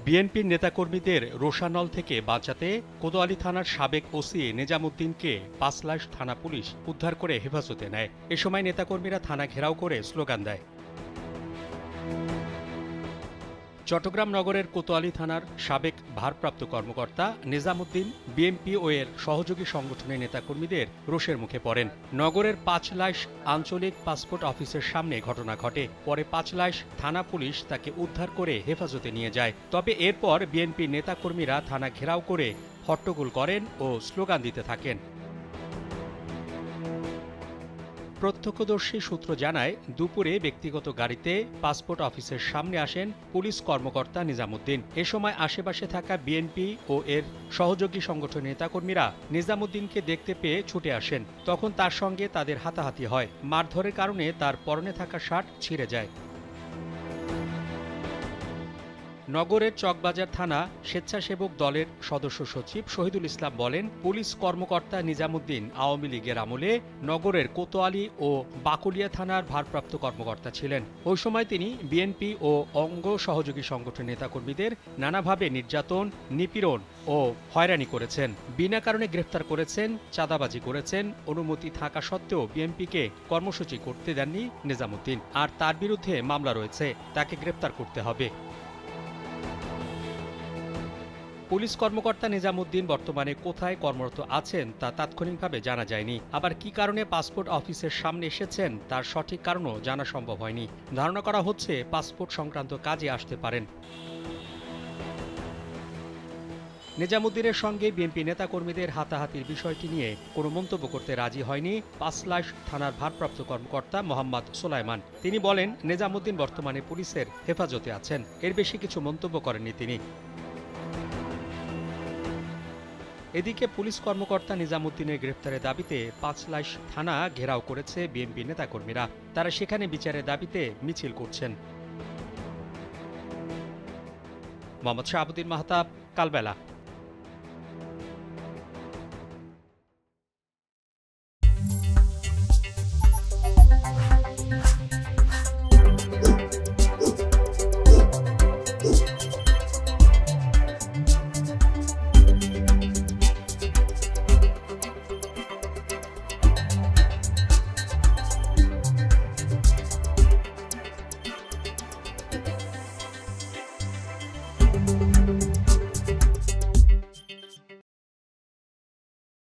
বিএনপির নেতাকর্মীদের রোষানল থেকে বাঁচাতে কোতোয়ালী থানার সাবেক ওসি নিজামুদ্দিনকে পাঁচলাইশ থানা পুলিশ উদ্ধার করে হেফাজতে নেয়। এ সময় নেতাকর্মীরা থানা ঘেরাও করে স্লোগান দেয়। চট্টগ্রাম নগরের কোতোয়ালী থানার সাবেক ভারপ্রাপ্ত কর্মকর্তা নিজামুদ্দিন বিএনপি ও এর সহযোগী সংগঠনের নেতাকর্মীদের রোষের মুখে পড়েন। নগরের পাঁচলাইশ আঞ্চলিক পাসপোর্ট অফিসের সামনে ঘটনা ঘটে। পরে পাঁচলাইশ থানা পুলিশ তাকে উদ্ধার করে হেফাজতে নিয়ে যায়। তবে এরপর বিএনপির নেতাকর্মীরা থানা ঘেরাও করে হট্টগোল করেন ও স্লোগান দিতে থাকেন। প্রত্যক্ষদর্শী সূত্র জানায়, দুপুরে ব্যক্তিগত গাড়িতে পাসপোর্ট অফিসের সামনে আসেন পুলিশ কর্মকর্তা নিজামুদ্দিন। এ সময় আশেপাশে থাকা বিএনপি ও এর সহযোগী সংগঠনের নেতাকর্মীরা নিজামুদ্দিনকে দেখতে পেয়ে ছুটে আসেন। তখন তার সঙ্গে তাদের হাতাহাতি হয়। মারধরের কারণে তার পরনে থাকা শার্ট ছিঁড়ে যায়। নগরের চকবাজার থানা স্বেচ্ছাসেবক দলের সদস্য সচিব শহীদুল ইসলাম বলেন, পুলিশ কর্মকর্তা নিজামুদ্দিন আওয়ামী লীগের আমলে নগরের কোতোয়ালী ও বাকুলিয়া থানার ভারপ্রাপ্ত কর্মকর্তা ছিলেন। ওই সময় তিনি বিএনপি ও অঙ্গ সহযোগী সংগঠনের নেতাকর্মীদের নানাভাবে নির্যাতন, নিপীড়ন ও হয়রানি করেছেন। বিনা কারণে গ্রেফতার করেছেন, চাঁদাবাজি করেছেন। অনুমতি থাকা সত্ত্বেও বিএনপিকে কর্মসূচি করতে দেননি নিজামুদ্দিন। আর তার বিরুদ্ধে মামলা রয়েছে, তাকে গ্রেফতার করতে হবে। পুলিশ কর্মকর্তা নিজামুদ্দিন বর্তমানে কোথায় কর্মরত আছেন তা তাৎক্ষণিকভাবে জানা যায়নি। আবার কী কারণে পাসপোর্ট অফিসের সামনে এসেছেন তার সঠিক কারণও জানা সম্ভব হয়নি। ধারণা করা হচ্ছে পাসপোর্ট সংক্রান্ত কাজে আসতে পারেন। নিজামুদ্দিনের সঙ্গে বিএনপি নেতাকর্মীদের হাতাহাতির বিষয়টি নিয়ে কোনো মন্তব্য করতে রাজি হয়নি পাঁচলাইশ থানার ভারপ্রাপ্ত কর্মকর্তা মোহাম্মদ সোলাইমান। তিনি বলেন, নিজামুদ্দিন বর্তমানে পুলিশের হেফাজতে আছেন। এর বেশি কিছু মন্তব্য করেননি তিনি। এদিকে পুলিশ কর্মকর্তা নিজামুদ্দিনের গ্রেফতারের দাবিতে পাঁচলাইশ থানা ঘেরাও করেছে বিএনপি নেতাকর্মীরা। তারা সেখানে বিচারের দাবিতে মিছিল করছেন। মোহাম্মদ শাহাবুদ্দিন মাহতাব, কালবেলা।